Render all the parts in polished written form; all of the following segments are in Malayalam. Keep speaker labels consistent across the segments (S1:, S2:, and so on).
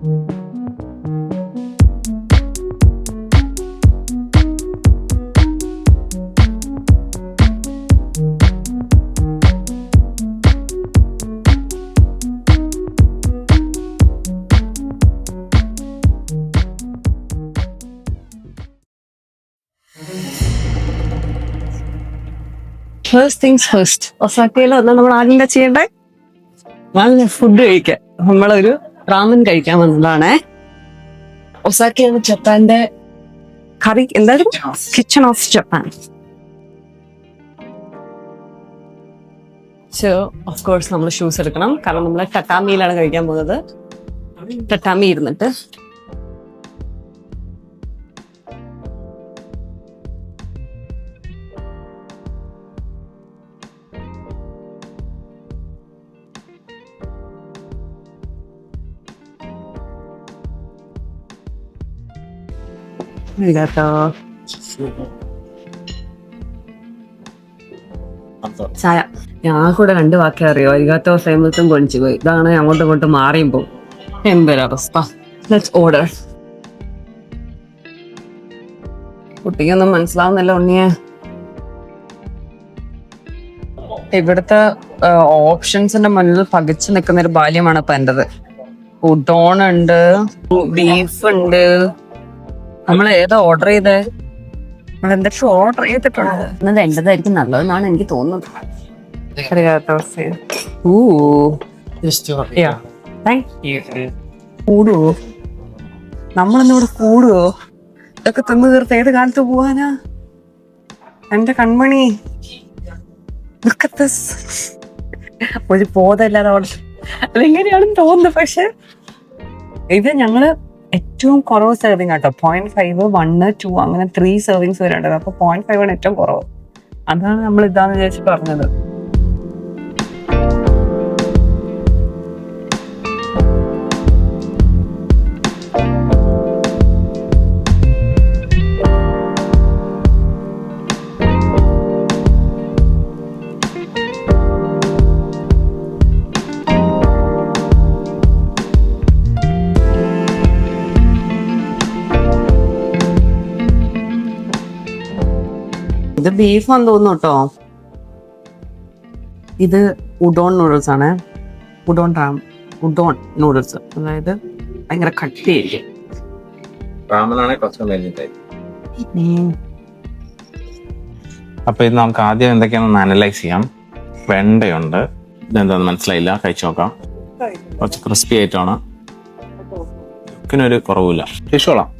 S1: First things first. ഒസാക്കയിൽ വന്നാൽ നമ്മൾ ആദ്യം എന്താ ചെയ്യണ്ടേ? നല്ല ഫുഡ് കഴിക്കാൻ. നമ്മളൊരു റാമൻ കഴിക്കാൻ വന്നതാണേ. ഒസാക്കയാണ് ജപ്പാന്റെ കറി എന്തായാലും kitchen of Japan. So of course നമ്മൾ ഷൂസ് എടുക്കണം, കാരണം നമ്മൾ ടട്ടാമിയിലാണ് കഴിക്കാൻ പോകുന്നത്. ടട്ടാമി ഇരുന്നിട്ട് ചായ. ഞാൻ കൂടെ 2 വാക്കേ അറിയോ. അരികാത്തോ സേമത്തും കൊഞ്ചു പോയി. ഇതാണ് അങ്ങോട്ടും ഇങ്ങോട്ടും മാറിയും പോകും. എന്തൊരവസ്ഥ. Let's order. കുട്ടിക്കൊന്നും മനസ്സിലാവുന്നില്ല ഉണ്ണിയെ. ഇവിടുത്തെ ഓപ്ഷൻസിന്റെ മുന്നിൽ പകച്ചു നിൽക്കുന്ന ഒരു ബാല്യമാണ് ഇപ്പൊ എന്റേത്. ഉഡോൺ ഉണ്ട്, ബീഫ് ഉണ്ട്. നമ്മൾ ഏതാ ഓർഡർ ചെയ്തേ? നമ്മൾ എന്തൊക്കെ ഓർഡർ ചെയ്തിട്ടുണ്ട്. എന്നത് എന്റേതായിരിക്കും നല്ലതെന്നാണ് എനിക്ക് തോന്നുന്നത്. കൂടുവോ? നമ്മളിന്നിവിടെ കൂടുവോ? ഇതൊക്കെ തിന്നു തീർത്ത് ഏത് കാലത്ത് പോവാനാ? എന്റെ കൺമണി ഒരു ബോധമില്ലാതെ അതെങ്ങനെയാണെന്ന് തോന്നുന്നു. പക്ഷെ ഇത് ഞങ്ങള് ഏറ്റവും കുറവ് സെർവിങ് കേട്ടോ. 0.5, 1, 2 അങ്ങനെ 3 സെർവിങ്സ് വരെ ഉണ്ട്. അപ്പൊ 0.5 ആണ് ഏറ്റവും കുറവ്. അതാണ് നമ്മൾ ഇതാന്ന് വിചാരിച്ച് പറഞ്ഞത്. ഇത് ബീഫാന്ന് തോന്നുന്നു കേട്ടോ. ഇത് ഉഡോൺ നൂഡിൽസ് ആണ്. ഉഡോൺ നൂഡിൽസ്, അതായത് ഭയങ്കര കട്ടിയായിരിക്കും.
S2: അപ്പൊ ഇത് നമുക്ക് ആദ്യം എന്തൊക്കെയാണെന്ന് അനലൈസ് ചെയ്യാം. വെണ്ടയുണ്ട്, ഇതെന്താന്ന് മനസ്സിലായില്ല, കഴിച്ചു നോക്കാം. കുറച്ച് ക്രിസ്പി ആയിട്ടാണ്, ഒരു കുറവില്ല. കഴിച്ചോളാം.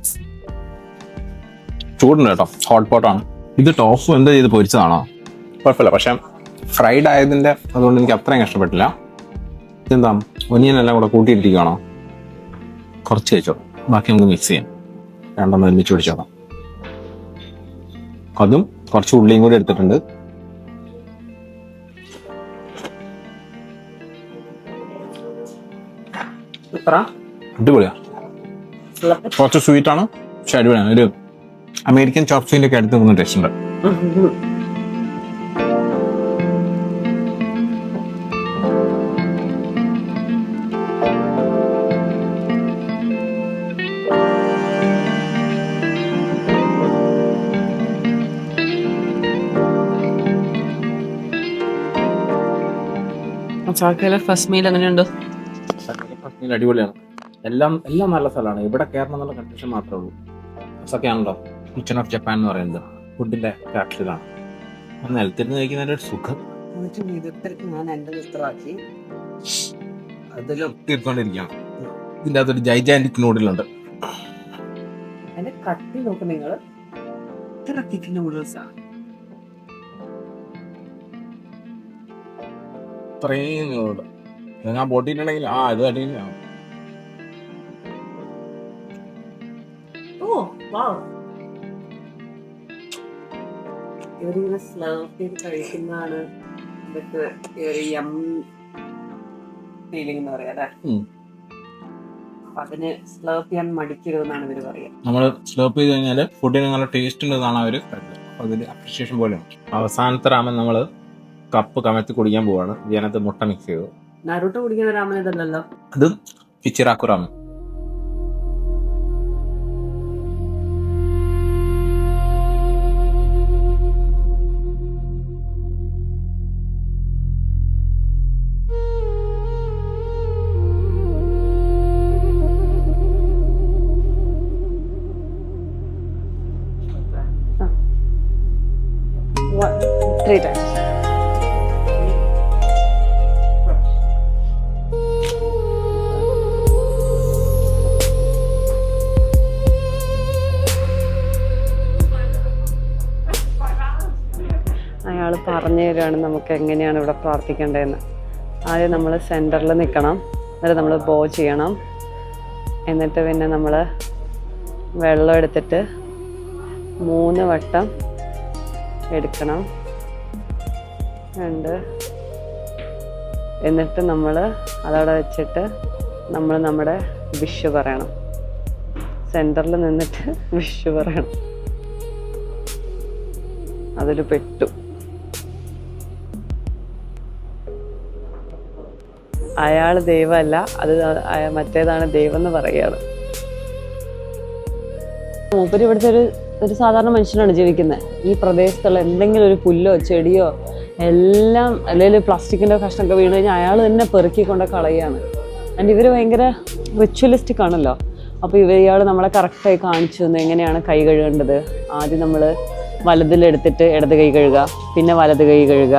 S2: ചൂടുണ്ട് കേട്ടോ, ഹോട്ട് പോട്ടാണ്. ഇത് ടോഫു എന്താ ചെയ്ത് പൊരിച്ചതാണോ? കുഴപ്പമില്ല, പക്ഷെ ഫ്രൈഡ് ആയതിന്റെ അതുകൊണ്ട് എനിക്ക് അത്രയും ഇഷ്ടപ്പെട്ടില്ല. ഇതെന്താ ഒനിയൻ എല്ലാം കൂടെ കൂട്ടിയിട്ടിരിക്കുകയാണോ? കുറച്ച് കഴിച്ചോ, ബാക്കി നമുക്ക് മിക്സ് ചെയ്യാം. രണ്ടെണ്ണം ഒരുമിച്ച് പിടിച്ചോക്കാം. അതും കുറച്ച് ഉള്ളിയും കൂടി എടുത്തിട്ടുണ്ട്. അടിപൊളിയാ. കുറച്ച് സ്വീറ്റ് ആണ്, പക്ഷെ അടിപൊളിയാണ്. ഒരു അമേരിക്കൻ ചോപ്സിന്റെ ഒക്കെ അടുത്ത് നിന്ന് ടേസ്റ്റ് ഉണ്ട്.
S1: ഫസ്റ്റ് മീൽ എങ്ങനെയുണ്ട്?
S2: അടിപൊളിയാണ്. എല്ലാം നല്ല സ്ഥലമാണ്. ഇവിടെ കയറണം എന്നുള്ള കൺഫ്യൂഷൻ മാത്രമേ ഉള്ളൂ. ഒക്കെ ആണല്ലോ കിച്ചൺ ഓഫ് ജപ്പാൻ എന്ന് പറയുന്നത്, ഫുഡിന്റെ ക്യാപിറ്റലാണ്. നിലത്തിരുന്ന് കഴിക്കുന്നതിന്റെ ഒരു സുഖം തീർത്തോണ്ടിരിക്കുകയാണ്. ഇതിൻ്റെ അകത്തൊരു ജൈജാന്റിക് നൂഡിലുണ്ട്.
S1: കട്ടി നോക്ക് നിങ്ങൾ, നൂഡിൽസാണ്.
S2: ഇത്രയും നൂഡിൽ ഞാൻ പൊട്ടിയിട്ടുണ്ടെങ്കിൽ ഇത് അടിയില്ല.
S1: ഇവരിങ്ങനെ സ്ലർപ്പ് ചെയ്ത് കഴിക്കുന്നതാണ് ഇതൊക്കെ ഫീലിംഗ് എന്ന് പറയാ അല്ലേ? അതിന് സ്ലർപ്പ് ചെയ്യാൻ മടിക്കരുതെന്നാണ് ഇവര് പറയാ.
S2: നമ്മൾ സ്ലർപ്പ് ചെയ്ത് കഴിഞ്ഞാല് ഫുഡിന് നല്ല ടേസ്റ്റ് ഉണ്ടെന്നാണ് അവര് അതിന്റെ അപ്രിഷിയേഷൻ പോലെയാണ്. അവസാനത്തെ രാമൻ നമ്മള് കപ്പ് കമത്തി കുടിക്കാൻ പോവാണ്. ഇതിനകത്ത് മുട്ട മിക്സ് ചെയ്തു.
S1: നരുട്ടോ കുടിക്കുന്ന രാമൻ ഇതല്ലല്ലോ,
S2: അത് ഇച്ചിറാക്കു രാമൻ.
S1: 3 times. അയാൾ പറഞ്ഞു തരുവാണ് നമുക്ക് എങ്ങനെയാണ് ഇവിടെ പ്രാർത്ഥിക്കേണ്ടതെന്ന്. ആദ്യം നമ്മൾ സെൻറ്ററിൽ നിൽക്കണം, എന്നിട്ട് നമ്മൾ ബോ ചെയ്യണം, എന്നിട്ട് പിന്നെ നമ്മൾ വെള്ളം എടുത്തിട്ട് 3 വട്ടം എടുക്കണം, എന്നിട്ട് നമ്മൾ അതവിടെ വെച്ചിട്ട് നമ്മൾ നമ്മുടെ വിഷ് പറയണം. സെൻറ്ററിൽ നിന്നിട്ട് വിഷ് പറയണം. അതിൽ പെട്ടു. അയാൾ ദൈവമല്ല, അത് മറ്റേതാണ് ദൈവം എന്ന് പറയുകയാണ്. മൂപ്പര് ഇവിടുത്തെ ഒരു സാധാരണ മനുഷ്യനാണ് ജീവിക്കുന്നത്. ഈ പ്രദേശത്തുള്ള എന്തെങ്കിലും ഒരു പുല്ലോ ചെടിയോ എല്ലാം അല്ലെങ്കിൽ പ്ലാസ്റ്റിക്കിൻ്റെ കഷ്ണമൊക്കെ വീണ് കഴിഞ്ഞാൽ അയാൾ തന്നെ പെറുക്കിക്കൊണ്ട് കളയുകയാണ്. ആൻഡ് ഇവർ ഭയങ്കര റിച്വലിസ്റ്റിക് ആണല്ലോ. അപ്പോൾ ഇയാൾ നമ്മളെ കറക്റ്റായി കാണിച്ചു തന്നു എങ്ങനെയാണ് കൈ കഴുകേണ്ടത്. ആദ്യം നമ്മൾ വലതിലെടുത്തിട്ട് ഇടത് കൈ കഴുകുക, പിന്നെ വലത് കൈ കഴുകുക,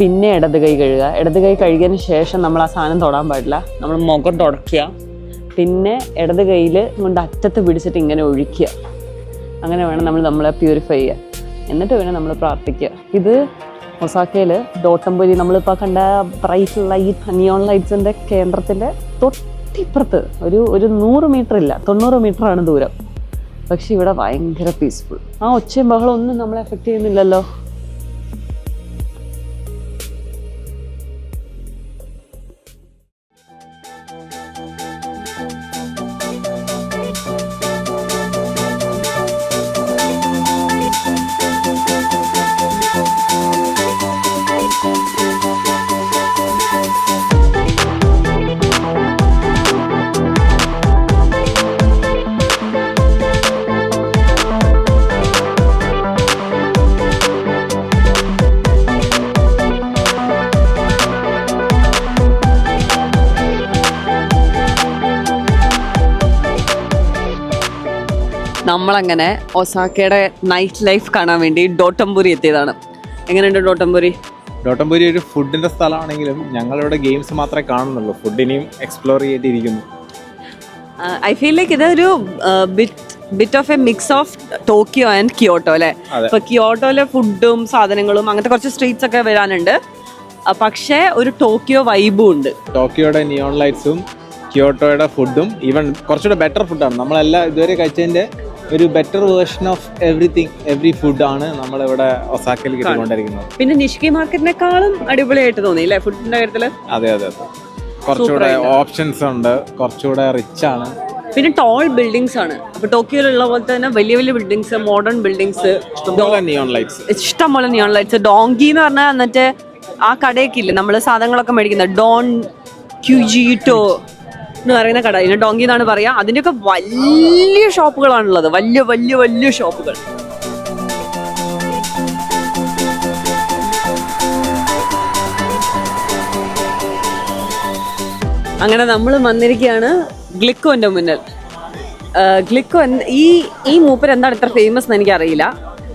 S1: പിന്നെ ഇടത് കൈ കഴുകുക. ഇടത് കൈ കഴുകിയതിന് ശേഷം നമ്മൾ ആ സാധനം തൊടാൻ പാടില്ല. നമ്മൾ മുഖം തുടയ്ക്കുക, പിന്നെ ഇടത് കൈയിൽ കൊണ്ട് അറ്റത്ത് പിടിച്ചിട്ട് ഇങ്ങനെ ഒഴിക്കുക. അങ്ങനെ വേണം നമ്മളെ പ്യൂരിഫൈ ചെയ്യുക. എന്നിട്ട് വേണം നമ്മൾ പ്രാർത്ഥിക്കുക. ഇത് ഒസാക്കയിൽ ഡോട്ടംപുരി നമ്മളിപ്പോൾ കണ്ട ബ്രൈറ്റ് ലൈറ്റ് നിയോൺ ലൈറ്റ്സിൻ്റെ കേന്ദ്രത്തിൻ്റെ തൊട്ടിപ്പുറത്ത് ഒരു 100 മീറ്റർ ഇല്ല, 90 മീറ്ററാണ് ദൂരം. പക്ഷെ ഇവിടെ ഭയങ്കര പീസ്ഫുൾ. ആ ഒച്ചയും ബഹളം ഒന്നും നമ്മളെ എഫക്റ്റ് ചെയ്യുന്നില്ലല്ലോ. നമ്മളങ്ങനെ ഒസാക്കയുടെ നൈറ്റ് ലൈഫ് കാണാൻ വേണ്ടി ഡോട്ടംപുരി എത്തിയതാണ്. എങ്ങനെയുണ്ട് ഡോട്ടംപുരി?
S2: ഡോട്ടംപുരി ഒരു ഫുഡിന്റെ സ്ഥലമാണെങ്കിലും ഞങ്ങളിവിടെ ഗെയിംസ് മാത്രമേ കാണുന്നുള്ളൂ. ഫുഡിനെയും എക്സ്പ്ലോർ ചെയ്തിരിക്കുന്നു.
S1: ഐ ഫീൽ ലൈക്ക് ഇതൊരു bit of a mix of Tokyo and Kyoto അല്ലേ? ഇപ്പൊ കിയോട്ടോയിലെ ഫുഡും സാധനങ്ങളും അങ്ങനത്തെ കുറച്ച് സ്ട്രീറ്റ്സ് ഒക്കെ വരാനുണ്ട്, പക്ഷേ ഒരു ടോക്കിയോ വൈബും ഉണ്ട്.
S2: ടോക്കിയോയുടെ നിയോൺ ലൈറ്റ്സും കിയോട്ടോയുടെ ഫുഡും ഈവൻ കുറച്ചുകൂടെ ബെറ്റർ ഫുഡാണ്. നമ്മളെല്ലാം ഇതുവരെ കഴിച്ചതിന്റെ ഒരു ബെറ്റർ വേർഷൻ ഓഫ് എവറി ഫുഡാണ് നമ്മളിവിടെ ഒസാക്കയിൽ കിട്ടിക്കൊണ്ടിരിക്കുന്നത്.
S1: പിന്നെ നിഷ്കി മാർക്കറ്റിനെക്കാളും അടിപൊളിയായിട്ട് തോന്നി അല്ലേ ഫുഡിന്റെ കാര്യത്തില്?
S2: അതെ, കുറച്ചുകൂടെ ഓപ്ഷൻസ് ഉണ്ട്, കുറച്ചുകൂടെ റിച്ച് ആണ്.
S1: പിന്നെ ടോൾ ബിൽഡിങ്സ് ആണ്. അപ്പൊ ടോക്കിയോയിലുള്ള പോലെ തന്നെ വലിയ വലിയ ബിൽഡിങ്സ്, മോഡേൺ ബിൽഡിങ്സ്, ഇഷ്ടംപോലെ നിയോൺ ലൈറ്റ്സ്. ഡോങ്കി എന്ന് പറഞ്ഞാൽ എന്നിട്ട് ആ കടയൊക്കെ ഇല്ലേ നമ്മള് സാധനങ്ങളൊക്കെ മേടിക്കുന്നത്, ഡോൺ ക്യൂജിറ്റോ എന്ന് പറയുന്ന കട, ഇതിന് ഡോങ്കി എന്നാണ് പറയാ. അതിന്റെയൊക്കെ വലിയ ഷോപ്പുകളാണുള്ളത്, വലിയ വലിയ വലിയ ഷോപ്പുകൾ. അങ്ങനെ നമ്മൾ വന്നിരിക്കുകയാണ് ഗ്ലിക്കോന്റെ മുന്നിൽ. ഗ്ലിക്കോ ഈ മൂപ്പർ എന്താണ് ഇത്ര ഫേമസ് എന്ന് എനിക്കറിയില്ല,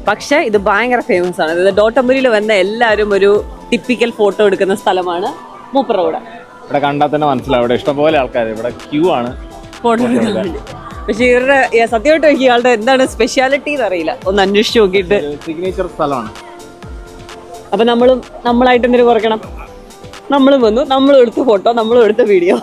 S1: പക്ഷെ ഇത് ഭയങ്കര ഫേമസ് ആണ്. ഇത് ഡോട്ടംപുരിയിൽ വന്ന എല്ലാവരും ഒരു ടിപ്പിക്കൽ ഫോട്ടോ എടുക്കുന്ന സ്ഥലമാണ് മൂപ്പറുടെ കൂടെ.
S2: ഇവിടെ കണ്ടാൽ തന്നെ മനസ്സിലാവും ഇവിടെ ഇഷ്ടംപോലെ ആൾക്കാർ, ഇവിടെ ക്യൂ ആണ്
S1: ഫോട്ടോ എടുക്കാൻ വേണ്ടി. പക്ഷെ ഇവരുടെ സത്യമായിട്ട് നോക്കി ഇയാളുടെ എന്താണ് സ്പെഷ്യാലിറ്റി എന്ന് അറിയില്ല, ഒന്ന് അന്വേഷിച്ച് നോക്കിയിട്ട്.
S2: സിഗ്നേച്ചർ സ്ഥലമാണ്.
S1: അപ്പൊ നമ്മളായിട്ട് എന്തിനു കുറയ്ക്കണം? നമ്മളും വന്നു, നമ്മളും എടുത്ത ഫോട്ടോ, നമ്മളും എടുത്ത വീഡിയോ.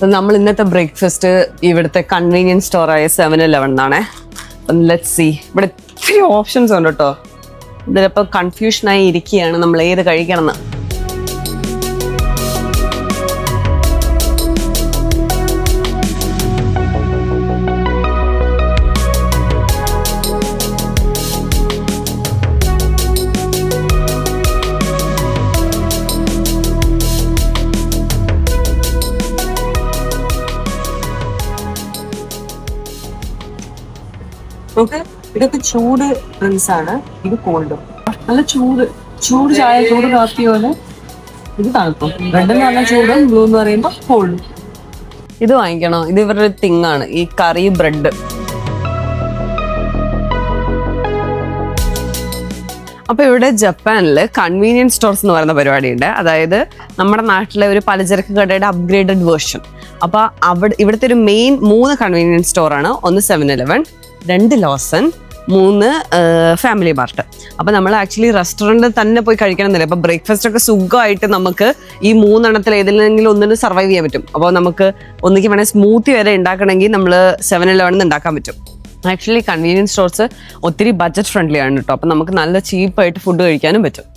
S1: നമ്മൾ ഇന്നത്തെ ബ്രേക്ക്ഫാസ്റ്റ് ഇവിടുത്തെ കൺവീനിയൻസ് സ്റ്റോറായ 7-Eleven എന്നാണേ. Let's see. ഇവിടെ ഒത്തിരി ഓപ്ഷൻസ് ഉണ്ട് കേട്ടോ. ഇതിലിപ്പോൾ കൺഫ്യൂഷനായി ഇരിക്കുകയാണ് നമ്മൾ ഏത് കഴിക്കണം എന്ന്. ഇതൊക്കെ ചൂട് ഡ്രിങ്ക്സ് ആണ്, ഇത് കോൾഡ്. നല്ല ചൂട് ചായ, ചൂട് കാപ്പി പോലെ. ഇത് തണുപ്പം. റെഡ് എന്ന് പറഞ്ഞാൽ ചൂടും, ബ്ലൂ എന്ന് പറയുമ്പോൾ കോൾഡ്. ഇത് വാങ്ങിക്കണോ? ഇത് ഇവരുടെ തിങ്ങാണ്, ഈ കറി ബ്രെഡ്. അപ്പൊ ഇവിടെ ജപ്പാനില് കൺവീനിയൻസ് സ്റ്റോർസ് എന്ന് പറയുന്ന പരിപാടിയുണ്ട്. അതായത് നമ്മുടെ നാട്ടിലെ ഒരു പലചരക്ക് കടയുടെ അപ്ഗ്രേഡഡ് വേർഷൻ. അപ്പൊ ഇവിടുത്തെ ഒരു മെയിൻ 3 കൺവീനിയൻസ് സ്റ്റോറാണ്. ഒന്ന് 7-Eleven, 2 ലോസൺ, 3 ഫാമിലി മാർട്ട്. അപ്പൊ നമ്മൾ ആക്ച്വലി റെസ്റ്റോറൻറ്റിൽ തന്നെ പോയി കഴിക്കണമെന്നില്ല. അപ്പൊ ബ്രേക്ക്ഫാസ്റ്റ് ഒക്കെ സുഖമായിട്ട് നമുക്ക് ഈ 3 എണ്ണത്തിൽ ഏതിലെങ്കിലും ഒന്നിന് സർവൈവ് ചെയ്യാൻ പറ്റും. അപ്പോൾ നമുക്ക് ഒന്നിക്ക് വേണേൽ സ്മൂത്തി വരെ ഉണ്ടാക്കണമെങ്കിൽ നമ്മൾ 7-Eleven ഉണ്ടാക്കാൻ പറ്റും. ആക്ച്വലി കൺവീനിയൻസ് സ്റ്റോർസ് ഒത്തിരി ബഡ്ജറ്റ് ഫ്രണ്ട്ലി ആണ് കേട്ടോ. അപ്പം നമുക്ക് നല്ല ചീപ്പായിട്ട് ഫുഡ് കഴിക്കാനും പറ്റും.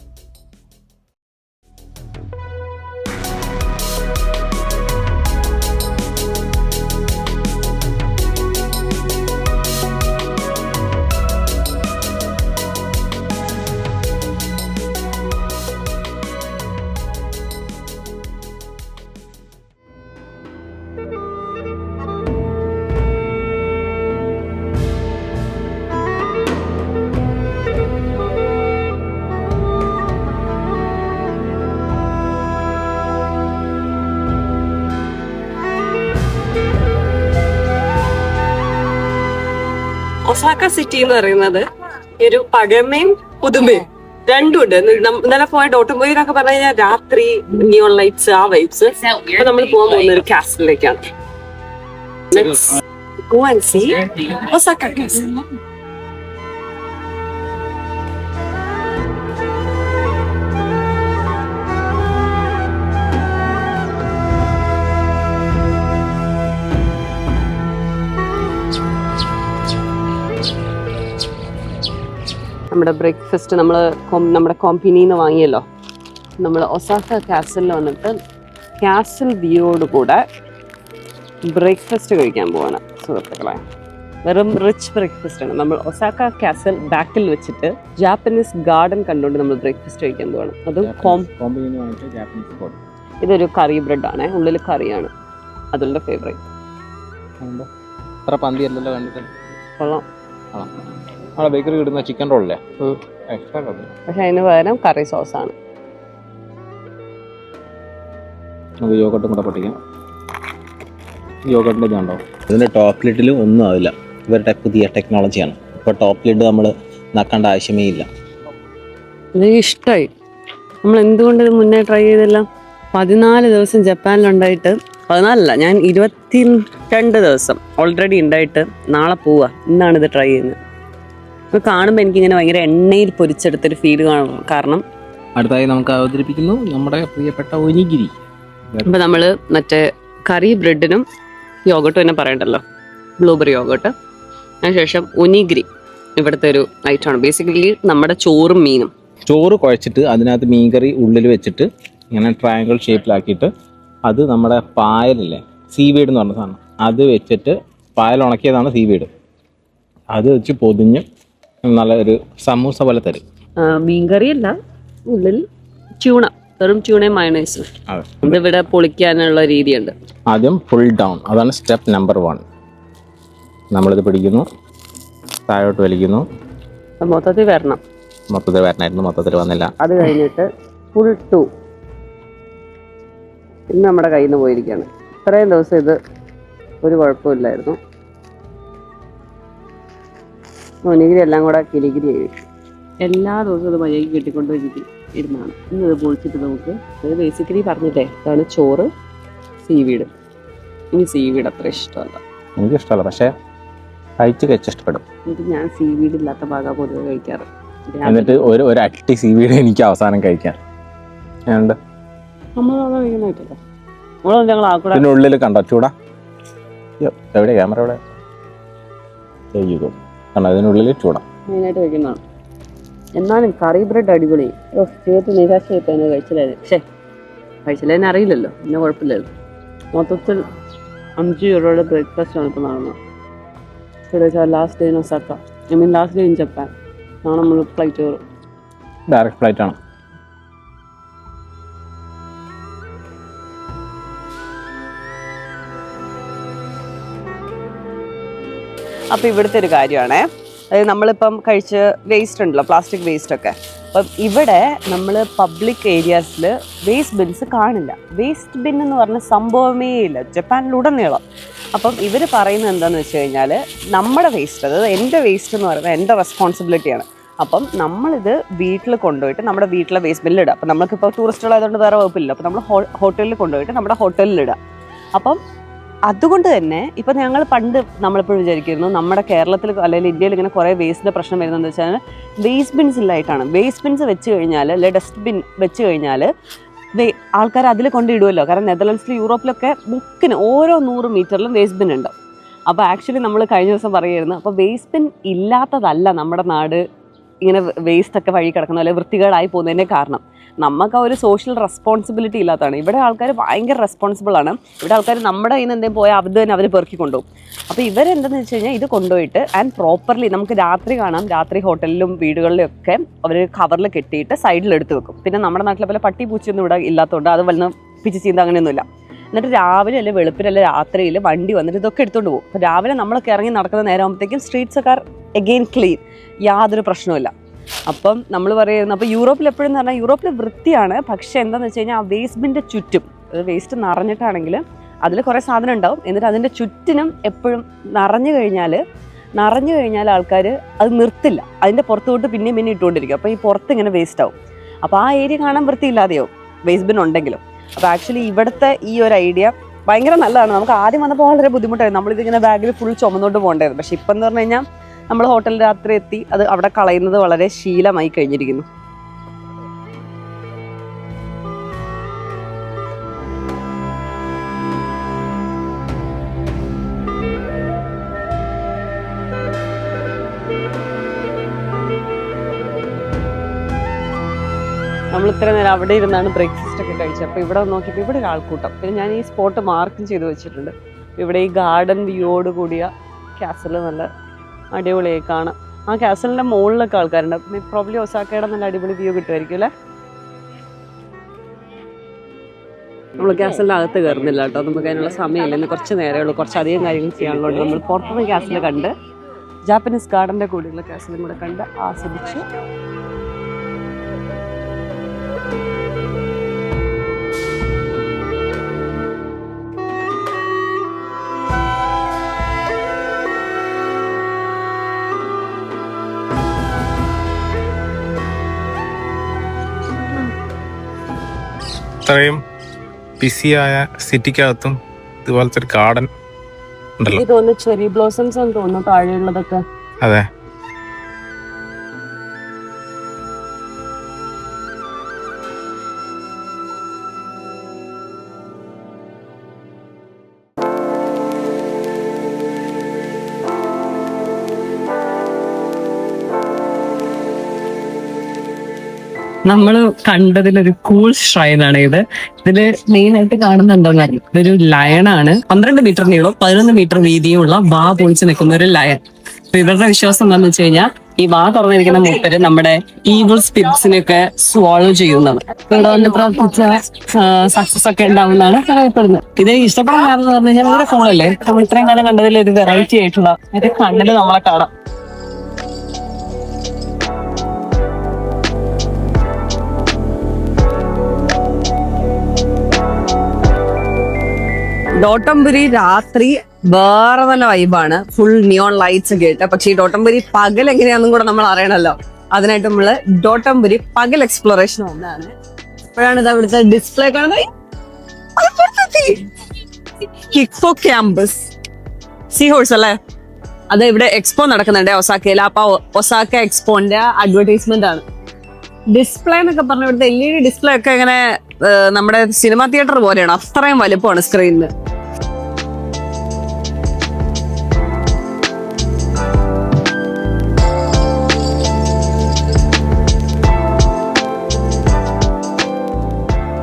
S1: ഒസാക്ക സിറ്റി എന്ന് പറയുന്നത് ഒരു പഴമയും പുതുമയും രണ്ടുമുണ്ട്. ഇന്നലെ പോയ ഡോട്ടംബോയിലൊക്കെ പറഞ്ഞു കഴിഞ്ഞാൽ രാത്രി നിയോൺ ലൈറ്റ്സ്, ആ വൈബ്സ്. അപ്പൊ നമ്മൾ പോകാൻ പോകുന്ന ഒരു കാസിലേക്കാണ്. Go and see Osaka Castle. നമ്മുടെ ബ്രേക്ക്ഫാസ്റ്റ് നമ്മുടെ കോമ്പിനിന്ന് വാങ്ങിയല്ലോ. നമ്മൾ ഒസാക്ക കാസലിൽ വന്നിട്ട് കാസൽ വ്യൂയോട് കൂടെ ബ്രേക്ക്ഫാസ്റ്റ് കഴിക്കാൻ പോവാണ് സുഹൃത്തുക്കളെ. വെറും റിച്ച് ബ്രേക്ക്ഫാസ്റ്റ് ആണ്. നമ്മൾ ഒസാക്ക കാസൽ ബാക്കിൽ വെച്ചിട്ട് ജാപ്പനീസ് ഗാർഡൻ കണ്ടുകൊണ്ട് നമ്മൾ ബ്രേക്ക്ഫാസ്റ്റ് കഴിക്കാൻ പോവാണ്. അതും ഇതൊരു കറി ബ്രെഡ് ആണ്, ഉള്ളിൽ കറിയാണ്. അതുള്ള ഫേവറേറ്റ്. കൊള്ളാം.
S2: ബേക്കറി കിട്ടുന്ന ചിക്കൻ റോളല്ലേ,
S1: പക്ഷെ അതിന് പകരം കറി സോസാണ്.
S2: യോഗട്ടും കൂടെ പൊട്ടിക്കാം. യോഗട്ടിൻ്റെ ഇതുണ്ടോ? ഇതിൻ്റെ ടോപ്പ് ലിഡിൽ ഒന്നും ആവില്ല. ഇവരുടെ പുതിയ ടെക്നോളജിയാണ്. ഇപ്പോൾ ടോപ്പ് ലിഡ് നമ്മൾ നക്കേണ്ട ആവശ്യമേ ഇല്ല.
S1: ഇത് ഇഷ്ടമായി. നമ്മൾ എന്തുകൊണ്ട് ഇത് മുന്നേ ട്രൈ ചെയ്തില്ല? 14 ദിവസം ജപ്പാനിലുണ്ടായിട്ട്, 14 ഞാൻ 22 ദിവസം ഓൾറെഡി ഉണ്ടായിട്ട് നാളെ പോവാ. ഇന്നാണ് ഇത് ട്രൈ ചെയ്യുന്നത്. ഇപ്പോൾ കാണുമ്പോൾ എനിക്കിങ്ങനെ ഭയങ്കര എണ്ണയിൽ പൊരിച്ചെടുത്തൊരു ഫീൽ കാണും. കാരണം
S2: അടുത്തായി നമുക്ക് അവതരിപ്പിക്കുന്നു നമ്മുടെ പ്രിയപ്പെട്ട ഒനിഗിരി.
S1: അപ്പോൾ നമ്മൾ മറ്റേ കറി ബ്രെഡിനും യോഗട്ടും തന്നെ പറയണ്ടല്ലോ, ബ്ലൂബെറി യോഗട്ട്. അതിനുശേഷം ഒനിഗിരി ഇവിടുത്തെ ഒരു ഐറ്റമാണ്. ബേസിക്കലി നമ്മുടെ ചോറും മീനും.
S2: ചോറ് കുഴച്ചിട്ട് അതിനകത്ത് മീൻകറി ഉള്ളിൽ വെച്ചിട്ട് ഇങ്ങനെ ട്രയാങ്കിൾ ഷേപ്പിലാക്കിയിട്ട് അത് നമ്മുടെ പായലില്ലേ, സീവീഡ് എന്ന് പറഞ്ഞ സാധനം, അത് വെച്ചിട്ട് പായൽ ഉണക്കിയതാണ് സീവീഡ്. അത് വെച്ച് പൊതിഞ്ഞ് നല്ലൊരു സമൂസ പോലെ തരും.
S1: മീൻകറി അല്ല, ഉള്ളിൽ ട്യൂണ, വെറും ട്യൂണയും മയണൈസും. ഇതിവിടെ പൊളിക്കാനുള്ള രീതിയുണ്ട്.
S2: ആദ്യം പുൾ ഡൗൺ, അതാണ് സ്റ്റെപ്പ് നമ്പർ 1. നമ്മളിത് പിടിക്കുന്നു, താഴോട്ട് വലിക്കുന്നു.
S1: മൊത്തത്തിൽ വരണമായിരുന്നു,
S2: മൊത്തത്തിൽ വന്നില്ല.
S1: അത് കഴിഞ്ഞിട്ട് പുൾ 2 ഇന്ന് നമ്മുടെ കയ്യിൽ നിന്ന് പോയിരിക്കുകയാണ്. ഇത്രയും ദിവസം ഇത് ഒരു കുഴപ്പമില്ലായിരുന്നു. ഒനിഗിരി എല്ലാം കൂടെ കിരികിരി കഴിക്കും. എല്ലാ ദിവസവും ഇത് മര്യാദയ്ക്ക് കിട്ടിക്കൊണ്ട് ഇരുന്നാണ്. ഇന്ന് ഇത് പൊളിച്ചിട്ട് നമുക്ക്, അത് ബേസിക്കലി പറഞ്ഞില്ലേ, ഇതാണ് ചോറ്, സീവീഡ്. എനിക്ക് സീവീഡ് അത്ര ഇഷ്ടമല്ല.
S2: എനിക്കിഷ്ടമല്ല, പക്ഷേ കഴിച്ച് ഇഷ്ടപ്പെടും.
S1: എന്നിട്ട് ഞാൻ സീവീഡ് ഇല്ലാത്ത ഭാഗം പൊതുവെ കഴിക്കാറ്.
S2: എന്നിട്ട് ഒരു അട്ടി സീവീഡ് എനിക്ക് അവസാനം കഴിക്കാൻ.
S1: നമ്മളവിടെ കഴിക്കാനായിട്ടല്ലോ. ഞങ്ങൾ ആക്കൂടെ
S2: പിന്നെ ഉള്ളിൽ കണ്ടോ ചൂടാ എവിടെ ക്യാമറ എവിടെ കണ്ടോ ഇതിനുള്ളിൽ ചൂടാ
S1: മെയിനായിട്ട് കഴിക്കുന്നതാണ്. എന്നാലും കറി ബ്രെഡ് അടിപൊളി. ചേർത്ത് നിരാശ കിട്ടാൻ കഴിച്ചില്ലായിരുന്നു. കഴിച്ചില്ലെന്ന് അറിയില്ലല്ലോ, പിന്നെ കുഴപ്പമില്ലല്ലോ. മൊത്തത്തിൽ 5 യൂറോയുടെ ബ്രേക്ക്ഫാസ്റ്റ് ആണ് ഇപ്പോൾ നടന്നത്. Last day in Osaka, last day in Japan. നാളെ നമ്മൾ ഫ്ലൈറ്റ് കയറും.
S2: ഡയറക്റ്റ് ഫ്ലൈറ്റ് ആണ്.
S1: അപ്പോൾ ഇവിടുത്തെ ഒരു കാര്യമാണ്, അതായത് നമ്മളിപ്പം കഴിച്ച് വേസ്റ്റ് ഉണ്ടല്ലോ, പ്ലാസ്റ്റിക് വേസ്റ്റ് ഒക്കെ. അപ്പം ഇവിടെ നമ്മൾ പബ്ലിക് ഏരിയാസിൽ വേസ്റ്റ് ബിൻസ് കാണില്ല. വേസ്റ്റ് ബിൻ എന്ന് പറഞ്ഞ സംഭവമേ ഇല്ല ജപ്പാനിലുടനീളം. അപ്പം ഇവർ പറയുന്നത് എന്താണെന്ന് വെച്ച് കഴിഞ്ഞാൽ നമ്മുടെ വേസ്റ്റ്, അതായത് എൻ്റെ വേസ്റ്റ് എന്ന് പറയുന്നത് എൻ്റെ റെസ്പോൺസിബിലിറ്റിയാണ്. അപ്പം നമ്മളിത് വീട്ടിൽ കൊണ്ടുപോയിട്ട് നമ്മുടെ വീട്ടിലെ വേസ്റ്റ് ബിന്നിലിടുക. അപ്പം നമുക്കിപ്പോൾ ടൂറിസ്റ്റുകളായതുകൊണ്ട് വേറെ വകുപ്പില്ല. അപ്പം നമ്മൾ ഹോട്ടലിൽ കൊണ്ടുപോയിട്ട് നമ്മുടെ ഹോട്ടലിലിടുക. അപ്പം അതുകൊണ്ട് തന്നെ ഇപ്പം ഞങ്ങൾ പണ്ട് നമ്മളെപ്പോഴും വിചാരിക്കുന്നു നമ്മുടെ കേരളത്തിൽ അല്ലെങ്കിൽ ഇന്ത്യയിൽ ഇങ്ങനെ കുറേ വേസ്റ്റിൻ്റെ പ്രശ്നം വരുന്നതെന്ന് വെച്ചാൽ വേസ്റ്റ് ബിൻസ് ഇല്ലായിട്ടാണ്. വേസ്റ്റ് ബിൻസ് വെച്ച് കഴിഞ്ഞാൽ അല്ലെങ്കിൽ ഡസ്റ്റ്ബിൻ വെച്ച് കഴിഞ്ഞാൽ ആൾക്കാർ അതിൽ കൊണ്ടിടുമല്ലോ. കാരണം നെതർലൻഡ്സിൽ യൂറോപ്പിലൊക്കെ മുക്കിന് ഓരോ 100 മീറ്ററിലും വേസ്റ്റ് ബിൻ ഉണ്ടാവും. അപ്പോൾ ആക്ച്വലി നമ്മൾ കഴിഞ്ഞ ദിവസം പറയുമായിരുന്നു, അപ്പോൾ വേസ്റ്റ് ബിൻ ഇല്ലാത്തതല്ല നമ്മുടെ നാട് ഇങ്ങനെ വേസ്റ്റൊക്കെ വഴി കിടക്കുന്ന അല്ലെങ്കിൽ വൃത്തികേടായി പോകുന്നതിൻ്റെ കാരണം. നമുക്ക് ആ ഒരു സോഷ്യൽ റെസ്പോൺസിബിലിറ്റി ഇല്ലാത്തതാണ്. ഇവിടെ ആൾക്കാർ ഭയങ്കര റെസ്പോൺസിബിൾ ആണ്. ഇവിടെ ആൾക്കാർ നമ്മുടെ കയ്യിൽ നിന്ന് എന്തെങ്കിലും പോയാൽ അത് തന്നെ അവർ പെറുക്കി കൊണ്ടുപോകും. അപ്പോൾ ഇവരെന്താണെന്ന് വെച്ച് കഴിഞ്ഞാൽ ഇത് കൊണ്ടുപോയിട്ട് ആൻഡ് പ്രോപ്പർലി നമുക്ക് രാത്രി കാണാം, രാത്രി ഹോട്ടലിലും വീടുകളിലും ഒക്കെ അവർ കവറിൽ കെട്ടിയിട്ട് സൈഡിൽ എടുത്ത് വെക്കും. പിന്നെ നമ്മുടെ നാട്ടിലെ പോലെ പട്ടി പൂച്ചയൊന്നും ഇവിടെ ഇല്ലാത്തതുകൊണ്ട് അത് വന്ന് പിച്ച് ചെയ്യുന്നത് അങ്ങനെയൊന്നുമില്ല. എന്നിട്ട് രാവിലെ അല്ലെങ്കിൽ വെളുപ്പിലല്ല രാത്രിയിൽ വണ്ടി വന്നിട്ട് ഇതൊക്കെ എടുത്തുകൊണ്ട് പോകും. അപ്പോൾ രാവിലെ നമ്മളൊക്കെ ഇറങ്ങി നടക്കുന്ന നേരം ആകുമ്പോഴത്തേക്കും സ്ട്രീറ്റ്സ് ഒക്കെ എഗെയിൻ ക്ലീൻ, യാതൊരു പ്രശ്നവുമില്ല. അപ്പം നമ്മൾ പറയുന്നത്, അപ്പോൾ യൂറോപ്പിൽ എപ്പോഴും എന്ന് പറഞ്ഞാൽ യൂറോപ്പിൽ വൃത്തിയാണ്, പക്ഷേ എന്താണെന്ന് വെച്ച് കഴിഞ്ഞാൽ ആ വേസ്റ്റ് ബിൻ്റെ ചുറ്റും, അത് വേസ്റ്റ് നിറഞ്ഞിട്ടാണെങ്കിൽ അതിൽ കുറേ സാധനം ഉണ്ടാവും, എന്നിട്ട് അതിൻ്റെ ചുറ്റിനും എപ്പോഴും നിറഞ്ഞു കഴിഞ്ഞാൽ ആൾക്കാർ അത് നിർത്തില്ല, അതിൻ്റെ പുറത്തോട്ട് പിന്നെയും ഇട്ടുകൊണ്ടിരിക്കും. അപ്പോൾ ഈ പുറത്ത് ഇങ്ങനെ വേസ്റ്റ് ആവും. അപ്പോൾ ആ ഏരിയ കാണാൻ വൃത്തിയില്ലാതെയാവും വേസ്റ്റ് ബിൻ ഉണ്ടെങ്കിലും. അപ്പോൾ ആക്ച്വലി ഇവിടുത്തെ ഈ ഒരു ഐഡിയ ഭയങ്കര നല്ലതാണ്. നമുക്ക് ആദ്യം വന്നപ്പോൾ വളരെ ബുദ്ധിമുട്ടായിരുന്നു, നമ്മളിതിങ്ങനെ ബാഗിൽ ഫുൾ ചുമന്നുകൊണ്ട് പോകേണ്ടത്. പക്ഷേ ഇപ്പം എന്ന് പറഞ്ഞു കഴിഞ്ഞാൽ നമ്മൾ ഹോട്ടലിൽ രാത്രി എത്തി അത് അവിടെ കളയുന്നത് വളരെ ശീലമായി കഴിഞ്ഞിരിക്കുന്നു. നമ്മൾ ഇത്ര നേരം അവിടെ ഇരുന്നാണ് ബ്രേക്ക്ഫാസ്റ്റ് ഒക്കെ കഴിച്ചത്. അപ്പോൾ ഇവിടെ നോക്കിയപ്പോൾ ഇവിടെ ഒരു ആൾക്കൂട്ടം. പിന്നെ ഞാൻ ഈ സ്പോട്ട് മാർക്കും ചെയ്ത് വെച്ചിട്ടുണ്ട്. ഇവിടെ ഈ ഗാർഡൻ വ്യൂയോട് കൂടിയ കാസൽ നല്ല അടിപൊളിയായി കാണാം. ആ കാസലിൻ്റെ മുകളിലൊക്കെ ആൾക്കാരുണ്ട്. പ്രോബ്ലി ഒസാക്കയുടെ നല്ല അടിപൊളി വ്യൂ കിട്ടുമായിരിക്കും അല്ലേ. നമ്മൾ കാസലിൻ്റെ അകത്ത് കയറുന്നില്ല കേട്ടോ, നമുക്ക് അതിനുള്ള സമയമില്ല, ഇന്ന് കുറച്ച് നേരമേ ഉള്ളൂ, കുറച്ചധികം കാര്യങ്ങൾ ചെയ്യാനുള്ളതുകൊണ്ട് നമ്മൾ പുറത്തുനിന്ന് കാസൽ കണ്ട് ജാപ്പനീസ് ഗാർഡൻ്റെ കൂടെയുള്ള കാസലും കൂടെ കണ്ട് ആസ്വദിച്ച്
S3: ഇത്രയും ബിസിയായ സിറ്റിക്കകത്തും ഇതുപോലത്തെ ഒരു ഗാർഡൻ ഉണ്ടല്ലോ.
S1: എനിക്ക് തോന്നുന്നു ചെറി ബ്ലോസംസ് എന്ന് തോന്നുന്നു താഴെയുള്ളതൊക്കെ.
S3: അതെ,
S1: നമ്മൾ കണ്ടതിലൊരു കൂൾ ഷ്രൈൻ ആണ് ഇത്. ഇതില് മെയിൻ ആയിട്ട് കാണുന്നുണ്ടോന്ന് അറിയാം, ഇതൊരു ലയണാണ്. 12 മീറ്റർ നീളവും 11 മീറ്റർ വീതിയുമുള്ള വാ പൊളിച്ച് നിൽക്കുന്ന ഒരു ലയൺ. അപ്പൊ ഇവരുടെ വിശ്വാസം എന്താണെന്ന് വെച്ച് കഴിഞ്ഞാൽ ഈ വാ തുറന്നിരിക്കുന്ന മൂപ്പര് നമ്മുടെ ഈവിൾ സ്പിരിറ്റ്സിനെയൊക്കെ സ്വാളോ ചെയ്യുന്നതാണ്. ഇവിടെ വന്ന് പ്രവർത്തിച്ച സക്സസ് ഒക്കെ ഉണ്ടാവുന്നതാണ് പറയപ്പെടുന്നത്. ഇത് ഇഷ്ടപ്പെടാൻ കാരണം എന്ന് പറഞ്ഞു കഴിഞ്ഞാൽ വളരെ ഫോണല്ലേ, നമ്മൾ ഇത്രയും കാലം കണ്ടതിൽ ഒരു വെറൈറ്റി ആയിട്ടുള്ള ഇത് കണ്ണില് നമ്മളെ കാണാം. ഡോട്ടംപുരി രാത്രി വേറെ നല്ല വൈബാണ്, ഫുൾ നിയോൺ ലൈറ്റ്സ് ഒക്കെ ഇട്ട്. പക്ഷെ ഈ ഡോട്ടംപുരി പകൽ എങ്ങനെയാണെന്നും കൂടെ നമ്മൾ അറിയണമല്ലോ. അതിനായിട്ട് നമ്മള് ഡോട്ടംപുരി പകൽ എക്സ്പ്ലോറേഷൻ ഒന്നാണ്. അപ്പോഴാണ് ഇത് അവിടുത്തെ ഡിസ്പ്ലേ കാണുന്നത്. കിക്കോ ക്യാമ്പസ് സീ ഹോഴ്സ് അല്ലേ, അത് ഇവിടെ എക്സ്പോ നടക്കുന്നുണ്ട് ഒസാക്കയിൽ. അപ്പൊ ഒസാക്ക എക്സ്പോന്റെ അഡ്വർടൈസ്മെന്റ് ആണ്. ഡിസ്പ്ലേ എന്നൊക്കെ പറഞ്ഞ ഇവിടുത്തെ LED ഡിസ്പ്ലേ ഒക്കെ ഇങ്ങനെ നമ്മുടെ സിനിമാ തിയേറ്റർ പോലെയാണ്, അത്രയും വലുപ്പമാണ് സ്ക്രീനിന്.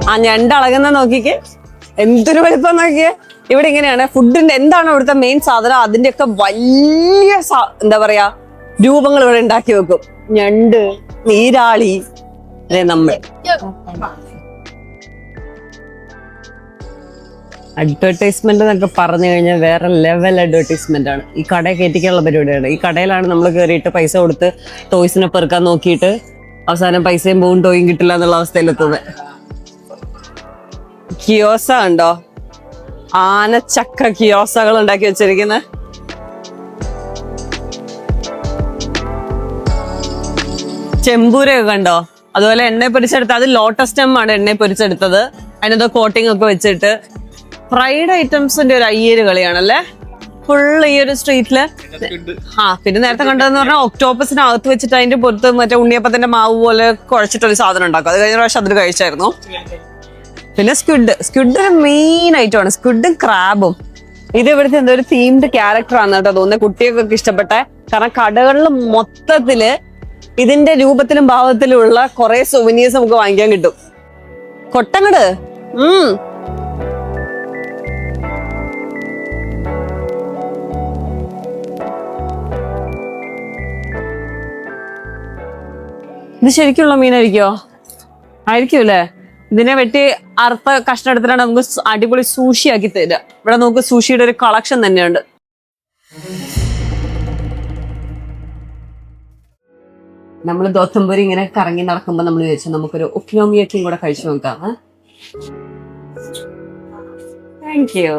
S1: ആ ഞണ്ടളകുന്ന നോക്കിക്കേ, എന്തൊരു വലുപ്പം നോക്കിയേ. ഇവിടെ ഇങ്ങനെയാണ് ഫുഡിന്റെ എന്താണ് ഇവിടുത്തെ മെയിൻ സാധനം, അതിന്റെയൊക്കെ വലിയ എന്താ പറയാ രൂപങ്ങൾ ഇവിടെ ഉണ്ടാക്കി വെക്കും. ഞണ്ട്, നീരാളി, നമ്മൾ അഡ്വർടൈസ്മെന്റ് എന്നൊക്കെ പറഞ്ഞു കഴിഞ്ഞാൽ വേറെ ലെവൽ അഡ്വർടൈസ്മെന്റ് ആണ്. ഈ കട കയറ്റിക്കാനുള്ള പരിപാടിയാണ്. ഈ കടയിലാണ് നമ്മൾ കയറിയിട്ട് പൈസ കൊടുത്ത് ടോയ്സിനെ പെറുക്കാൻ നോക്കിയിട്ട് അവസാനം പൈസയും പോവും ടോയും കിട്ടില്ല എന്നുള്ള അവസ്ഥയിലെത്തുന്നത്. കിയോസ ഉണ്ടോ, ആനച്ചക്ക കിയോസകൾ ഉണ്ടാക്കി വെച്ചിരിക്കുന്നത്. ചെമ്പൂരൊക്കെ കണ്ടോ, അതുപോലെ എണ്ണ പൊരിച്ചെടുത്ത, അത് ലോട്ടസ് സ്റ്റെമ്മാണ് എണ്ണ പൊരിച്ചെടുത്തത്. അതിനകത്ത് കോട്ടിംഗ് ഒക്കെ വെച്ചിട്ട് ഫ്രൈഡ് ഐറ്റംസിന്റെ ഒരു അയ്യേര് കളിയാണല്ലേ ഫുള്ള് ഈ ഒരു സ്ട്രീറ്റില്. പിന്നെ നേരത്തെ കണ്ടതെന്ന് പറഞ്ഞാൽ ഒക്ടോപ്പസിനകത്ത് വെച്ചിട്ട് അതിന്റെ പുറത്ത് മറ്റേ ഉണ്ണിയപ്പത്തിന്റെ മാവ് പോലെ കുഴച്ചിട്ടൊരു സാധനം ഉണ്ടാക്കും. അത് കഴിഞ്ഞ പ്രാവശ്യം അതിൽ കഴിച്ചായിരുന്നു. പിന്നെ സ്ക്വിഡ് മെയിൻ ഐറ്റമാണ്, സ്ക്വിഡും ക്രാബും. ഇത് ഇവിടുത്തെ എന്തോ ഒരു തീംഡ് ക്യാരക്ടർ ആണ് കേട്ടോ തോന്നുന്നത്, കുട്ടികൾക്കൊക്കെ ഇഷ്ടപ്പെട്ട. കാരണം കടകളിൽ മൊത്തത്തില് ഇതിന്റെ രൂപത്തിലും ഭാവത്തിലും ഉള്ള കുറെ സൊവനീഴ്സ് നമുക്ക് വാങ്ങിക്കാൻ കിട്ടും. കൊട്ടങ്ങട് ഇത് ശരിക്കുള്ള മീനായിരിക്കോ? ആയിരിക്കും അല്ലേ. ഇതിനെ വെട്ടി അറുത്ത കഷ്ണം എടുത്തിട്ടാണ് നമുക്ക് അടിപൊളി സൂഷി ആക്കി തരിക. ഇവിടെ നമുക്ക് സൂഷിയുടെ ഒരു കളക്ഷൻ തന്നെയുണ്ട്. നമ്മൾ ദോത്തംപുരി ഇങ്ങനെ കറങ്ങി നടക്കുമ്പോൾ നമ്മൾ വിചാരിച്ചു നമുക്കൊരു ഒക്കിനോമിയൊക്കെയും കൂടെ കഴിച്ചു നോക്കാം. Thank you.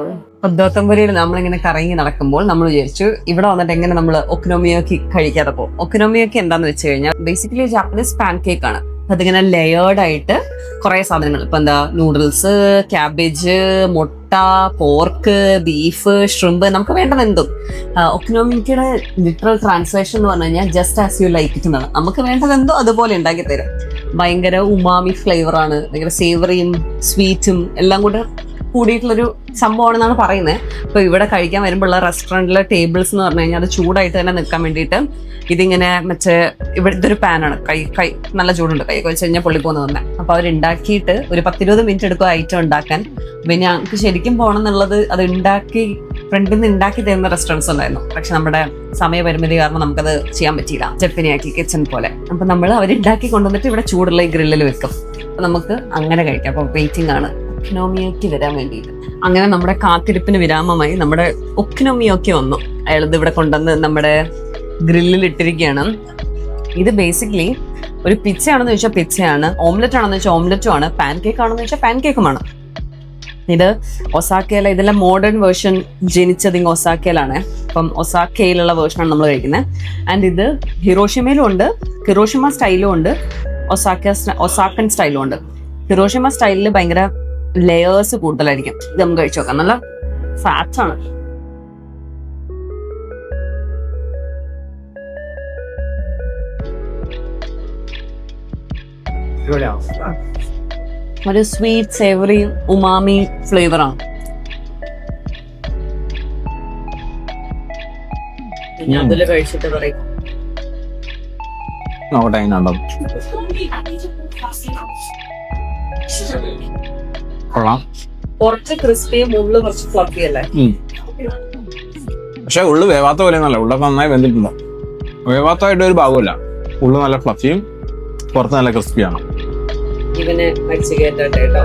S1: ദോത്തംപുരിയിൽ നമ്മളിങ്ങനെ കറങ്ങി നടക്കുമ്പോൾ നമ്മൾ വിചാരിച്ചു ഇവിടെ വന്നിട്ട് എങ്ങനെ നമ്മൾ ഒക്കിനോമിയൊക്കെ കഴിക്കാതെ പോകും. ഒക്കിനോമിയൊക്കെ എന്താന്ന് വെച്ച് കഴിഞ്ഞാൽ ബേസിക്കലി ജാപ്പനീസ് പാൻ കേക്ക് ആണ്. അതിങ്ങനെ ലെയേർഡ് ആയിട്ട് കുറെ സാധനങ്ങൾ, ഇപ്പൊ എന്താ നൂഡിൽസ്, ക്യാബേജ്, മുട്ട, പോർക്ക്, ബീഫ്, ഷ്രിമ്പ്, നമുക്ക് വേണ്ടത് എന്തും. ഒക്കിനോമിക്കയുടെ ലിറ്ററൽ ട്രാൻസ്ലേഷൻ എന്ന് പറഞ്ഞു കഴിഞ്ഞാൽ just as you like it എന്നാണ്. നമുക്ക് വേണ്ടത് എന്തോ അതുപോലെ ഉണ്ടാക്കി തരും. ഭയങ്കര ഉമാമി ഫ്ലേവറാണ്, ഭയങ്കര സേവറിയും സ്വീറ്റും എല്ലാം കൂടെ കൂടിയിട്ടുള്ളൊരു സംഭവമാണെന്നാണ് പറയുന്നത്. അപ്പൊ ഇവിടെ കഴിക്കാൻ വരുമ്പോഴുള്ള റെസ്റ്റോറൻറ്റിലെ ടേബിൾസ് എന്ന് പറഞ്ഞു കഴിഞ്ഞാൽ അത് ചൂടായിട്ട് തന്നെ നിൽക്കാൻ വേണ്ടിയിട്ട് ഇതിങ്ങനെ മറ്റേ ഇവിടുത്തെ ഒരു പാനാണ്, കൈ നല്ല ചൂടുണ്ട്, കൈ വെച്ച് കഴിഞ്ഞാൽ പൊള്ളിപ്പോന്ന് തന്നെ. അപ്പൊ അവരുണ്ടാക്കിയിട്ട് ഒരു 10-20 മിനിറ്റ് എടുക്കും ഐറ്റം ഉണ്ടാക്കാൻ. പിന്നെ ഞങ്ങൾക്ക് ശരിക്കും പോകണം എന്നുള്ളത് അത് ഉണ്ടാക്കി ഫ്രണ്ടിൽ നിന്ന് ഉണ്ടാക്കി തരുന്ന റെസ്റ്റോറൻറ്റ്സ് ഉണ്ടായിരുന്നു. പക്ഷെ നമ്മുടെ സമയപരിമിതി കാരണം നമുക്കത് ചെയ്യാൻ പറ്റിയില്ല, ജപ്പനിയാക്കി കിച്ചൺ പോലെ. അപ്പൊ നമ്മൾ അവരുണ്ടാക്കി കൊണ്ടുവന്നിട്ട് ഇവിടെ ചൂടുള്ള ഈ ഗ്രില്ലിൽ വെക്കും. അപ്പൊ നമുക്ക് അങ്ങനെ കഴിക്കാം. അപ്പൊ വെയിറ്റിംഗ് ആണ് ഒക്കിനോമിയോക്ക് വരാൻ വേണ്ടിയിട്ട്. അങ്ങനെ നമ്മുടെ കാത്തിരിപ്പിന് വിരാമമായി നമ്മുടെ ഒക്കിനോമിയോക്ക് വന്നു. അയാളത് ഇവിടെ കൊണ്ടുവന്ന് നമ്മുടെ ഗ്രില്ലിൽ ഇട്ടിരിക്കുകയാണ്. ഇത് ബേസിക്കലി ഒരു പിച്ചയാണെന്ന് ചോദിച്ചാൽ പിച്ചയാണ്, ഓംലെറ്റ് ആണെന്ന് വെച്ചാൽ ഓംലെറ്റും ആണ്, പാൻ കേക്ക് ആണെന്ന് വെച്ചാൽ പാൻ കേക്കുമാണ്. ഇത് ഒസാക്കയില, ഇതിലെ മോഡേൺ വേർഷൻ ജനിച്ചത് ഇങ്ങ് ഒസാക്കയിലാണ്. അപ്പം ഒസാക്കയിലുള്ള വേർഷനാണ് നമ്മൾ കഴിക്കുന്നത്. ആൻഡ് ഇത് ഹിറോഷിമയിലും ഉണ്ട്, ഹിറോഷിമ സ്റ്റൈലും ഉണ്ട്, ഒസാക്കൻ സ്റ്റൈലും ഉണ്ട്. ഹിറോഷിമ സ്റ്റൈലിൽ ഭയങ്കര ലെയേഴ്സ് കൂടുതലായിരിക്കും. ഇത് നമുക്ക് കഴിച്ചു നോക്കാം. നല്ല ഫാറ്റ് ആണ്. ഒരു സ്വീറ്റ് സേവറി ഉമാമി ഫ്ലേവറാണ്. അതില് കഴിച്ചിട്ട് പറയും കുറച്ച് ക്രിസ്പിയും ഉള്ളു കുറച്ച് ഫ്ലഫി അല്ലേ.
S2: പക്ഷെ ഉള്ളു വേവാത്ത പോലെയൊന്നല്ല, ഉള്ളൊക്കെ നന്നായി വെന്തിട്ടുണ്ട്. വേവാത്തതായിട്ട് ഒരു ഭാഗമില്ല, ഉള്ളു നല്ല ഫ്ലഫിയും പുറത്ത് നല്ല ക്രിസ്പിയാണ്.
S1: ഇവനെ വെച്ച് കേട്ടോ കേട്ടോ.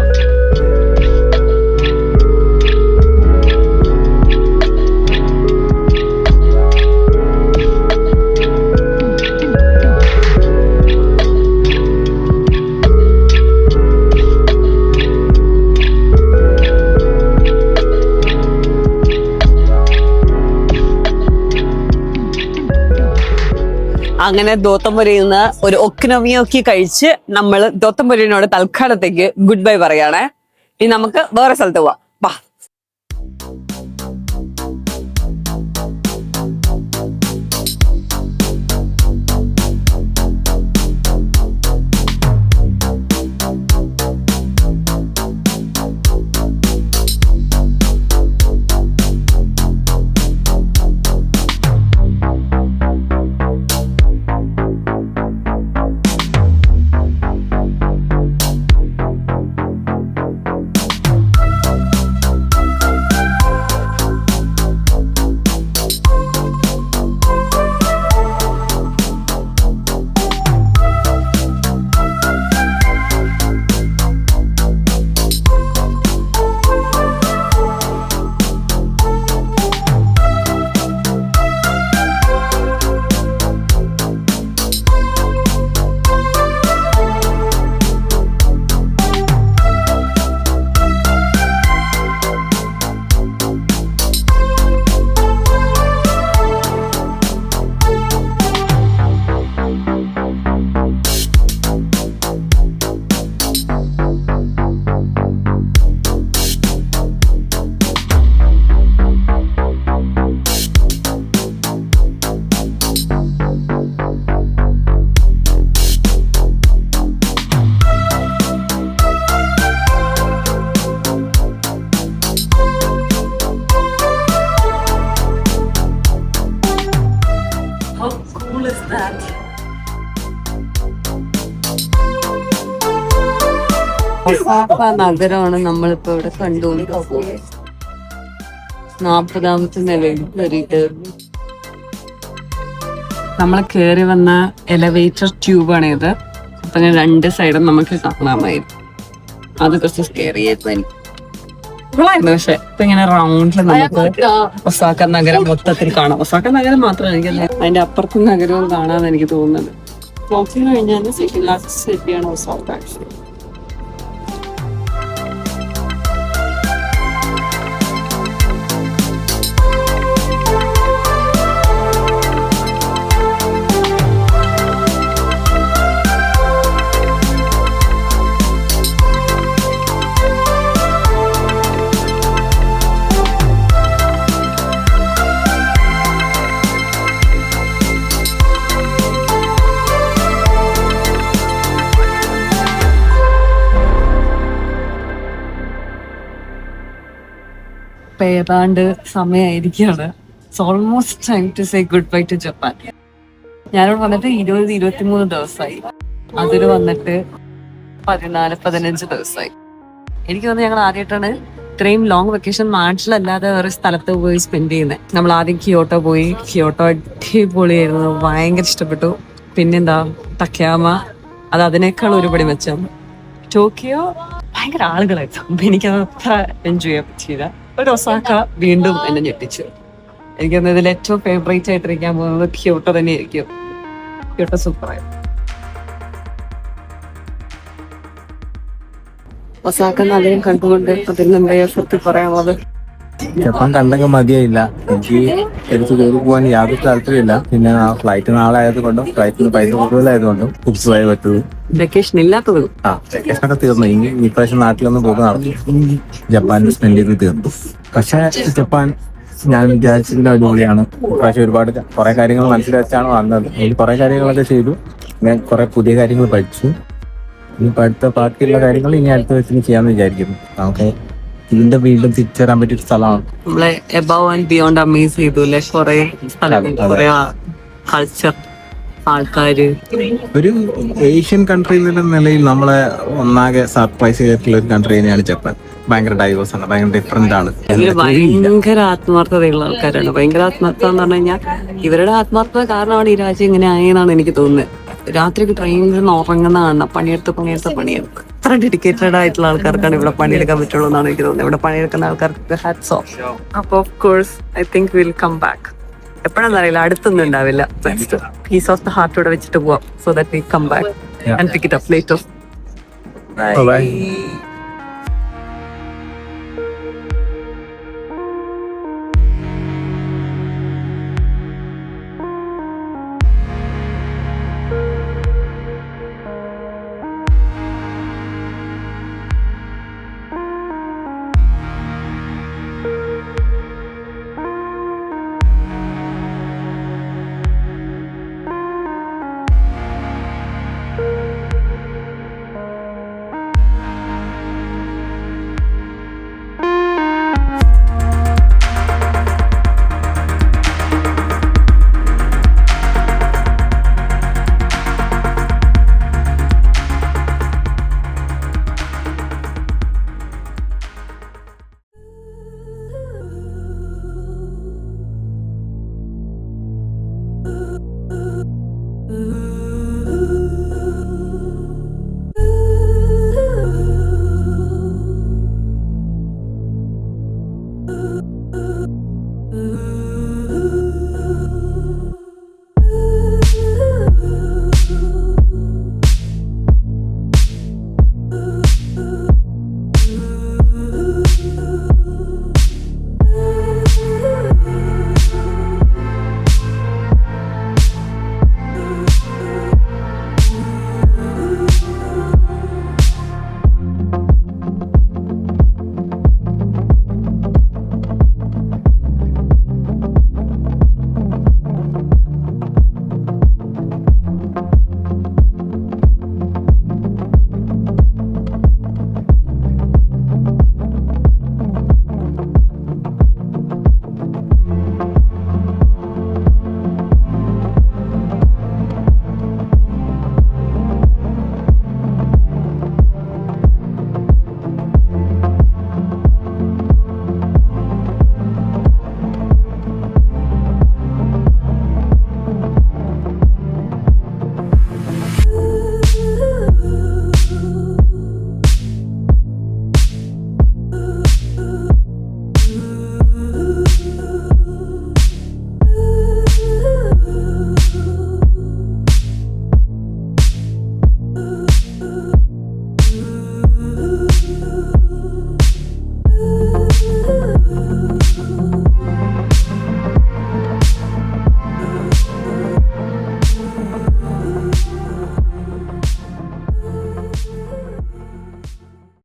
S1: അങ്ങനെ ദോത്തംപുരിയിൽ നിന്ന് ഒരു ഒക്കിനോമിയോക്കി കഴിച്ച് നമ്മൾ ദോത്തംപുരിനോട് തൽക്കാലത്തേക്ക് ഗുഡ് ബൈ പറയാണ്. ഇനി നമുക്ക് വേറെ സ്ഥലത്ത് പോവാം. വാ. ഒസാക്ക നഗരമാണ് നമ്മളിപ്പോ ഇവിടെ കണ്ടുകൊണ്ടിരിക്കുന്നത്. 40ാമത്തെ നിലയിൽ കയറിയിട്ട് നമ്മൾ കയറി വന്ന എലവേറ്റർ ട്യൂബാണ് ഇത്. അപ്പൊ ഞാൻ 2 സൈഡും നമുക്ക് കാണാമായിരുന്നു. അത് കുറച്ച് സ്കെയറി ആയിരുന്നു എനിക്ക്. പക്ഷെ ഇപ്പൊ ഇങ്ങനെ റൗണ്ടിൽ നമുക്ക് ഒസാക്ക നഗരം മൊത്തത്തിൽ കാണാം. ഒസാക്ക നഗരം മാത്രമല്ല, എനിക്ക് അതിന്റെ അപ്പുറത്തെ നഗരവും കാണാമെന്ന് എനിക്ക് തോന്നുന്നത്. ടോക്കിയോ കഴിഞ്ഞാൽ സെക്കൻഡ് ലാസ്റ്റ് സിറ്റിയാണ് ഒസാക്ക ആക്ച്വലി. ഇപ്പൊ ഏതാണ്ട് സമയമായിരിക്കാണ്. It's almost time to say goodbye to Japan. ഞാനിവിടെ വന്നിട്ട് 20-23 ദിവസമായി. അതില് വന്നിട്ട് 14-15 ദിവസമായി. എനിക്ക് തോന്നുന്നു ഞങ്ങൾ ആദ്യമായിട്ടാണ് ഇത്രയും ലോങ് വെക്കേഷൻ നാട്ടിലല്ലാതെ വേറെ സ്ഥലത്ത് പോയി സ്പെൻഡ് ചെയ്യുന്നത്. നമ്മൾ ആദ്യം കിയോട്ടോ പോയി. കിയോട്ടോ അടിപൊളിയായിരുന്നു, ഭയങ്കര ഇഷ്ടപ്പെട്ടു. പിന്നെന്താ തക്കയാമ, അത് അതിനേക്കാൾ ഒരുപടി മെച്ചം. ടോക്കിയോ ഭയങ്കര ആളുകളായിരുന്നു, എനിക്കത് അത്ര എൻജോയ് ചെയ്യാൻ പറ്റിയില്ല. ഒരു ഒസാക്ക വീണ്ടും എന്നെ ഞെട്ടിച്ചു. എനിക്കൊന്ന് ഇതിൽ ഏറ്റവും ഫേവറേറ്റ് ആയിട്ടിരിക്കാൻ പോകുന്നത് ക്യോട്ടോ തന്നെയായിരിക്കും. ക്യോട്ടോ സൂപ്പറായിരുന്നു. ഒസാക്ക നഗരം കണ്ടുകൊണ്ട് അതിൽ എന്താ സത്യം പറയാനുള്ളത്?
S4: ജപ്പാൻ കണ്ടെങ്കിൽ മതിയായില്ല. എനിക്ക് എടുത്ത് കയറി പോകാൻ യാതൊരു താല്പര്യമില്ല. പിന്നെ ആ ഫ്ലൈറ്റ് നാളെ ആയതുകൊണ്ടും ഫ്ലൈറ്റിന് പൈസ കൂടുതലായതുകൊണ്ടും തിരിച്ചു പോയേ പറ്റുള്ളൂ.
S1: വെക്കേഷൻ ഇല്ലാത്തത്
S4: വെക്കേഷനൊക്കെ തീർന്നു. ഈ പ്രാവശ്യം നാട്ടിലൊന്നും പോകുന്ന നടന്നു. ജപ്പാനിൽ സ്പെൻഡ് ചെയ്ത് തീർന്നു. പക്ഷെ ജപ്പാൻ ഞാൻ വിചാരിച്ചതിന്റെ അടിപൊളിയാണ്. പ്രാവശ്യം ഒരുപാട് കുറെ കാര്യങ്ങൾ മനസ്സിലാച്ചാണ് വന്നത്. എനിക്ക് കുറെ കാര്യങ്ങളൊക്കെ ചെയ്തു. ഞാൻ കുറെ പുതിയ കാര്യങ്ങൾ പഠിച്ചു. ഇനിയിപ്പോ അടുത്ത ബാക്കിയുള്ള കാര്യങ്ങൾ ഇനി അടുത്ത വെച്ചിട്ട് ചെയ്യാന്ന് വിചാരിക്കുന്നു. നമുക്ക് ഇതിന്റെ വീണ്ടും തിരിച്ചറിയാൻ പറ്റിയ സ്ഥലമാണ്.
S1: നമ്മളെ എബവ് ആൻഡ് ബിയോണ്ട് അമേസ് ചെയ്തു അല്ലെ? കുറെ സ്ഥലങ്ങൾ, കുറെ കൾച്ചർ, ആൾക്കാര്.
S4: ഒരു ഏഷ്യൻ കൺട്രി എന്ന നിലയിൽ നമ്മളെ ഒന്നാകെ സർപ്രൈസ് ചെയ്തിട്ടുള്ള ഒരു കൺട്രി തന്നെയാണ് ജപ്പാൻ. ഭയങ്കര ഡൈവേഴ്സ് ആണ്, ഭയങ്കര ഡിഫറെന്റ് ആണ്.
S1: ഭയങ്കര ആത്മാർത്ഥതയുള്ള ആൾക്കാരാണ്. ഭയങ്കര ആത്മാർത്ഥത എന്ന് പറഞ്ഞു കഴിഞ്ഞാൽ ഇവരുടെ ആത്മാർത്ഥത കാരണമാണ് ഈ രാജ്യം ഇങ്ങനെ ആയെന്നാണ് എനിക്ക് തോന്നുന്നത്. രാത്രിക്ക് ട്രെയിനിൽ ഉറങ്ങുന്ന കാണണം, പണിയെടുത്ത് അത്ര ഡെഡിക്കേറ്റഡ് ആയിട്ടുള്ള ആൾക്കാർക്കാണ് ഇവിടെ പണിയെടുക്കാൻ പറ്റുള്ളൂ എന്നാണ് എനിക്ക് തോന്നുന്നത്. ഇവിടെ പണിയെടുക്കുന്ന ആൾക്കാർക്ക് ഹാറ്റ്സ് ഓഫ്. അപ്പൊ of course I think will come back. എപ്പോഴാണെന്ന് അറിയില്ല, അടുത്തൊന്നും ഉണ്ടാവില്ല. പീസ് ഓഫ് ദ ഹാർട്ട് ഇവിടെ വെച്ചിട്ട് പോവാം. So that we come back and pick it up later.
S4: Bye.
S1: Ooh.